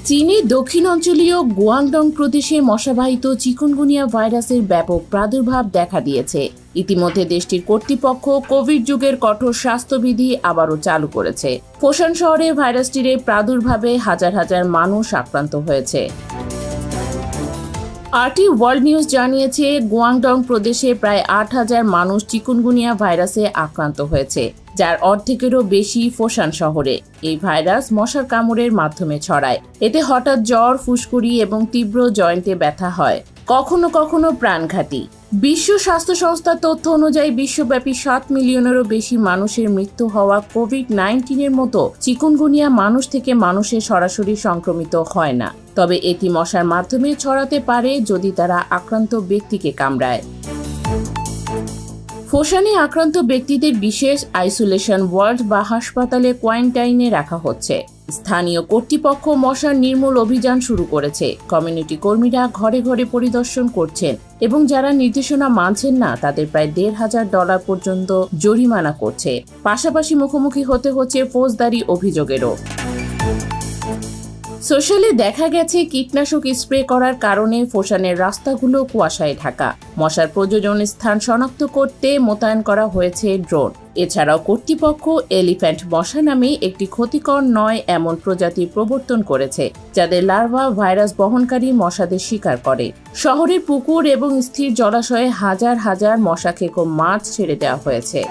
চীনের দক্ষিণাঞ্চলীয় গুয়াংডং প্রদেশে মশাবাহিত চিকুনগুনিয়া ভাইরাসের ব্যাপক প্রাদুর্ভাব দেখা দিয়েছে। ইতিমধ্যে দেশটির কর্তৃপক্ষ কোভিড যুগের কঠোর স্বাস্থ্যবিধি আবারও চালু করেছে। ফোশান শহরে ভাইরাসটির এই প্রাদুর্ভাবে হাজার হাজার মানুষ আক্রান্ত হয়েছে। আরটি ওয়ার্ল্ড নিউজ জানিয়েছে, গুয়াংডং প্রদেশে প্রায় ৮,০০০ মানুষ চিকুনগুনিয়া ভাইরাসে আক্রান্ত হয়েছে, যার অর্ধেকেরও বেশি ফোশান শহরে। এই ভাইরাস মশার কামড়ের মাধ্যমে ছড়ায়। এতে হঠাৎ জ্বর, ফুসকুড়ি এবং তীব্র জয়েন্টে ব্যথা হয়, কখনো কখনো প্রাণঘাতী। বিশ্ব স্বাস্থ্য সংস্থার তথ্য অনুযায়ী বিশ্বব্যাপী ৭ মিলিয়নেরও বেশি মানুষের মৃত্যু হওয়া কোভিড-১৯ মতো চিকুনগুনিয়া মানুষ থেকে মানুষে সরাসরি সংক্রমিত হয় না, তবে এটি মশার মাধ্যমে ছড়াতে পারে যদি তারা আক্রান্ত ব্যক্তিকে কামড়ায়। ফোশানে আক্রান্ত ব্যক্তিদের বিশেষ আইসোলেশন ওয়ার্ড বা হাসপাতালে কোয়ারেন্টাইনে রাখা হচ্ছে। স্থানীয় কর্তৃপক্ষ মশার নির্মূল অভিযান শুরু করেছে। কমিউনিটি কর্মীরা ঘরে ঘরে পরিদর্শন করছেন এবং যারা নির্দেশনা মানছেন না তাদের প্রায় $১৫০০ পর্যন্ত জরিমানা করছে। পাশাপাশি মুখোমুখি হতে হচ্ছে ফৌজদারি অভিযোগেরও। সোশ্যালে দেখা গেছে কীটনাশক স্প্রে করার কারণে ফোশানের রাস্তাগুলো কুয়াশায় ঢাকা। মশার প্রজনন স্থান শনাক্ত করতে মোতায়েন করা হয়েছে ড্রোন। এছাড়াও কর্তৃপক্ষ এলিফ্যান্ট মশা নামে একটি ক্ষতিকর নয় এমন প্রজাতি প্রবর্তন করেছে, যাদের লার্ভা ভাইরাস বহনকারী মশাদের শিকার করে। শহরের পুকুর এবং স্থির জলাশয়ে হাজার হাজার মশা খেকো মাছ ছেড়ে দেওয়া হয়েছে।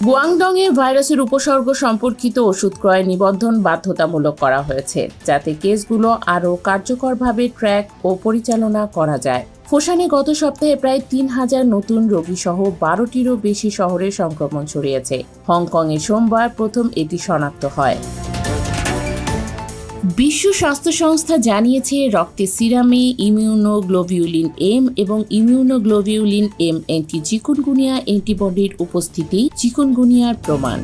গুয়াংডংয়ে ভাইরাসের উপসর্গ সম্পর্কিত ওষুধ ক্রয় নিবন্ধন বাধ্যতামূলক করা হয়েছে, যাতে কেসগুলো আরও কার্যকরভাবে ট্র্যাক ও পরিচালনা করা যায়। ফোশানে গত সপ্তাহে প্রায় ৩,০০০ নতুন রোগী সহ ১২টিরও বেশি শহরে সংক্রমণ ছড়িয়েছে। হংকংয়ে সোমবার প্রথম এটি শনাক্ত হয়। বিশ্ব স্বাস্থ্য সংস্থা জানিয়েছে, রক্তে সিরামে ইমিউনোগ্লোবিউলিন এম এবং ইমিউনোগ্লোবিউলিন এম চিকুনগুনিয়া অ্যান্টিবডির উপস্থিতি চিকুনগুনিয়ার প্রমাণ।